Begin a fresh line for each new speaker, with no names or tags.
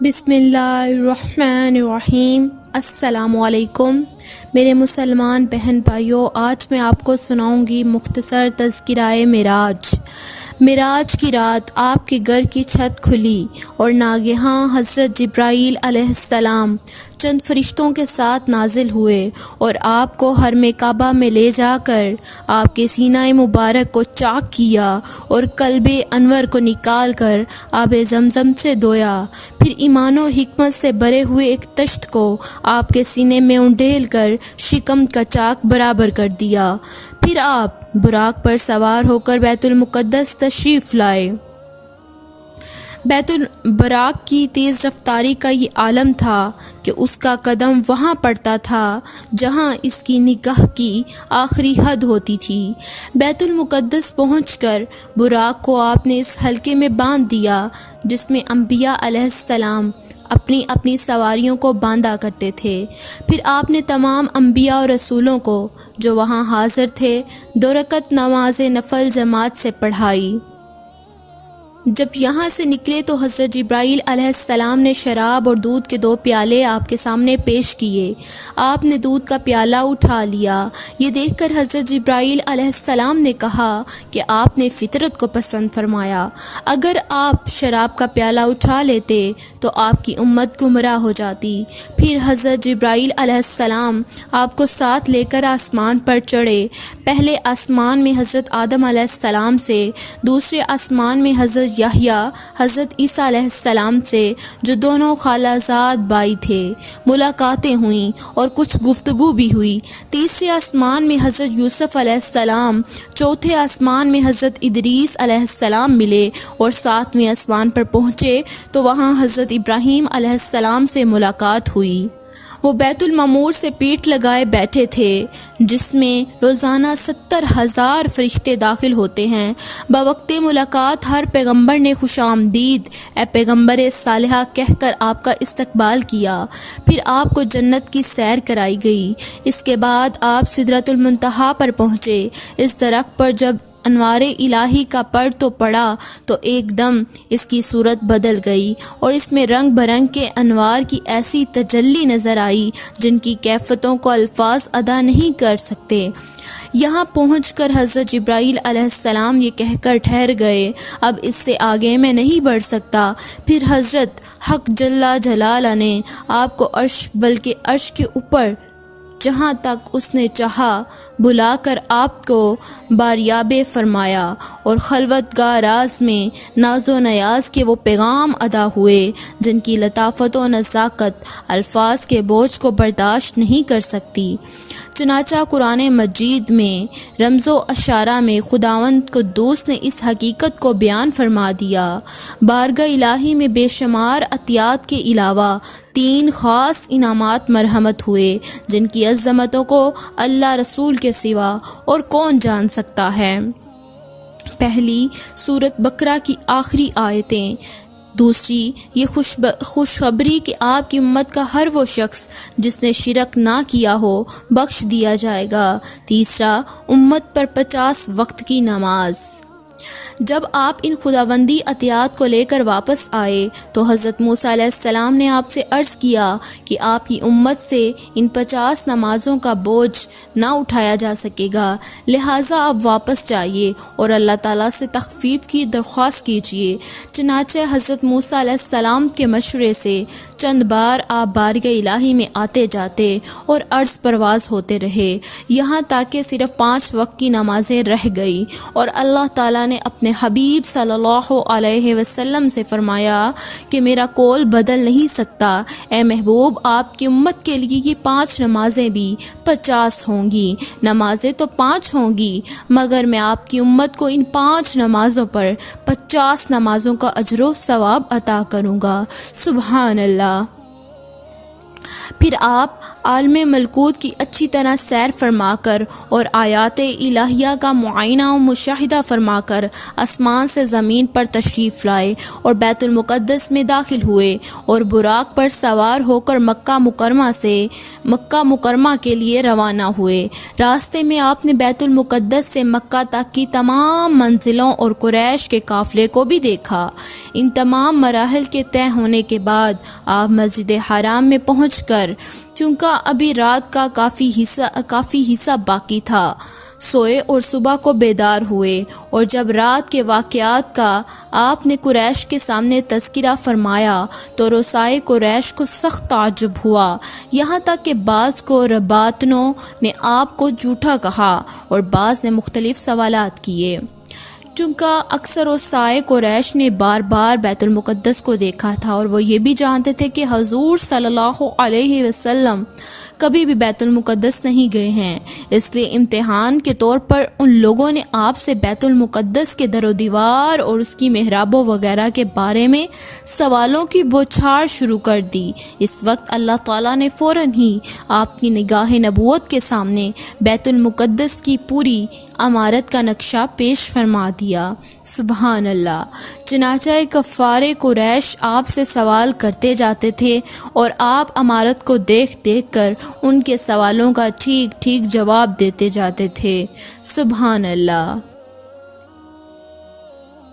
بسم اللہ الرحمن الرحیم۔ السلام علیکم میرے مسلمان بہن بھائیوں، آج میں آپ کو سناؤں گی مختصر تذکرہ معراج۔ معراج کی رات آپ کے گھر کی چھت کھلی اور ناگہاں حضرت جبرائیل علیہ السلام چند فرشتوں کے ساتھ نازل ہوئے اور آپ کو حرم کعبہ میں لے جا کر آپ کے سینہ مبارک کو چاک کیا اور قلب انور کو نکال کر آب زمزم سے دھویا، پھر ایمان و حکمت سے بھرے ہوئے ایک تشت کو آپ کے سینے میں انڈیل کر شکم کا چاک برابر کر دیا، پھر آپ براق پر سوار ہو کر بیت المقدس تشریف لائے۔ بیت البراق کی تیز رفتاری کا یہ عالم تھا کہ اس کا قدم وہاں پڑتا تھا جہاں اس کی نگاہ کی آخری حد ہوتی تھی۔ بیت المقدس پہنچ کر براق کو آپ نے اس حلقے میں باندھ دیا جس میں انبیاء علیہ السلام اپنی اپنی سواریوں کو باندھا کرتے تھے۔ پھر آپ نے تمام انبیاء اور رسولوں کو جو وہاں حاضر تھے 2 رکعت نماز نفل جماعت سے پڑھائی۔ جب یہاں سے نکلے تو حضرت جبرائیل علیہ السلام نے شراب اور دودھ کے 2 پیالے آپ کے سامنے پیش کیے۔ آپ نے دودھ کا پیالہ اٹھا لیا۔ یہ دیکھ کر حضرت جبرائیل علیہ السلام نے کہا کہ آپ نے فطرت کو پسند فرمایا، اگر آپ شراب کا پیالہ اٹھا لیتے تو آپ کی امت گمراہ ہو جاتی۔ پھر حضرت جبرائیل علیہ السلام آپ کو ساتھ لے کر آسمان پر چڑھے۔ پہلے آسمان میں حضرت آدم علیہ السلام سے، دوسرے آسمان میں حضرت یحییٰ حضرت عیسیٰ علیہ السلام سے جو دونوں خالہ زاد بھائی تھے، ملاقاتیں ہوئیں اور کچھ گفتگو بھی ہوئی۔ تیسرے آسمان میں حضرت یوسف علیہ السلام، چوتھے آسمان میں حضرت ادریس علیہ السلام ملے اور 7ویں آسمان پر پہنچے تو وہاں حضرت ابراہیم علیہ السلام سے ملاقات ہوئی۔ وہ بیت المعمور سے پیٹھ لگائے بیٹھے تھے جس میں روزانہ 70,000 فرشتے داخل ہوتے ہیں۔ بوقت ملاقات ہر پیغمبر نے خوش آمدید اے پیغمبر صالحہ کہہ کر آپ کا استقبال کیا۔ پھر آپ کو جنت کی سیر کرائی گئی۔ اس کے بعد آپ سدرۃ المنتہا پر پہنچے۔ اس درخت پر جب انوار الہی کا پر تو پڑا تو ایک دم اس کی صورت بدل گئی اور اس میں رنگ برنگ کے انوار کی ایسی تجلی نظر آئی جن کی کیفیتوں کو الفاظ ادا نہیں کر سکتے۔ یہاں پہنچ کر حضرت جبرائیل علیہ السلام یہ کہہ کر ٹھہر گئے، اب اس سے آگے میں نہیں بڑھ سکتا۔ پھر حضرت حق جل جلالہ نے آپ کو عرش بلکہ عرش کے اوپر جہاں تک اس نے چاہا بلا کر آپ کو باریاب فرمایا اور خلوت گاہ راز میں ناز و نیاز کے وہ پیغام ادا ہوئے جن کی لطافت و نزاکت الفاظ کے بوجھ کو برداشت نہیں کر سکتی۔ چنانچہ قرآن مجید میں رمز و اشارہ میں خداوند قدوس نے اس حقیقت کو بیان فرما دیا۔ بارگاہ الہی میں بے شمار عطیات کے علاوہ 3 خاص انعامات مرحمت ہوئے جن کی عظمتوں کو اللہ رسول کے سوا اور کون جان سکتا ہے۔ پہلی سورۃ بقرہ کی آخری آیتیں، دوسری یہ خوشخبری کہ آپ کی امت کا ہر وہ شخص جس نے شرک نہ کیا ہو بخش دیا جائے گا، تیسرا امت پر 50 وقت کی نماز۔ جب آپ ان خداوندی عطیات کو لے کر واپس آئے تو حضرت موسیٰ علیہ السلام نے آپ سے عرض کیا کہ آپ کی امت سے ان 50 نمازوں کا بوجھ نہ اٹھایا جا سکے گا، لہٰذا آپ واپس جائیے اور اللہ تعالیٰ سے تخفیف کی درخواست کیجیے۔ چنانچہ حضرت موسیٰ علیہ السلام کے مشورے سے چند بار آپ بارگاہ الہی میں آتے جاتے اور عرض پرواز ہوتے رہے، یہاں تک کہ صرف 5 وقت کی نمازیں رہ گئی اور اللہ تعالیٰ نے اپنے حبیب صلی اللہ علیہ وسلم سے فرمایا کہ میرا قول بدل نہیں سکتا، اے محبوب آپ کی امت کے لیے یہ 5 نمازیں بھی 50 ہوں گی۔ نمازیں تو 5 ہوں گی مگر میں آپ کی امت کو ان 5 نمازوں پر 50 نمازوں کا اجر و ثواب عطا کروں گا۔ سبحان اللہ۔ پھر آپ عالم ملکوت کی اچھی طرح سیر فرما کر اور آیات الہیہ کا معائنہ و مشاہدہ فرما کر آسمان سے زمین پر تشریف لائے اور بیت المقدس میں داخل ہوئے اور براق پر سوار ہو کر مکہ مکرمہ کے لیے روانہ ہوئے۔ راستے میں آپ نے بیت المقدس سے مکہ تک کی تمام منزلوں اور قریش کے قافلے کو بھی دیکھا۔ ان تمام مراحل کے طے ہونے کے بعد آپ مسجد حرام میں پہنچ کر، چونکہ ابھی رات کا کافی حصہ باقی تھا، سوئے اور صبح کو بیدار ہوئے، اور جب رات کے واقعات کا آپ نے قریش کے سامنے تذکرہ فرمایا تو رؤسائے قریش کو سخت تعجب ہوا، یہاں تک کہ بعض کو رباطنوں نے آپ کو جھوٹا کہا اور بعض نے مختلف سوالات کیے۔ چونکہ اکثر رؤسائے قریش نے بار بار بیت المقدس کو دیکھا تھا اور وہ یہ بھی جانتے تھے کہ حضور صلی اللہ علیہ وسلم کبھی بھی بیت المقدس نہیں گئے ہیں، اس لیے امتحان کے طور پر ان لوگوں نے آپ سے بیت المقدس کے در و دیوار اور اس کی محرابوں وغیرہ کے بارے میں سوالوں کی بوچھاڑ شروع کر دی۔ اس وقت اللہ تعالیٰ نے فوراً ہی آپ کی نگاہ نبوت کے سامنے بیت المقدس کی پوری عمارت کا نقشہ پیش فرما دیا۔ سبحان اللہ۔ چنانچہ کفار قریش آپ سے سوال کرتے جاتے تھے اور آپ عمارت کو دیکھ دیکھ کر ان کے سوالوں کا ٹھیک ٹھیک جواب دیتے جاتے تھے۔ سبحان اللہ۔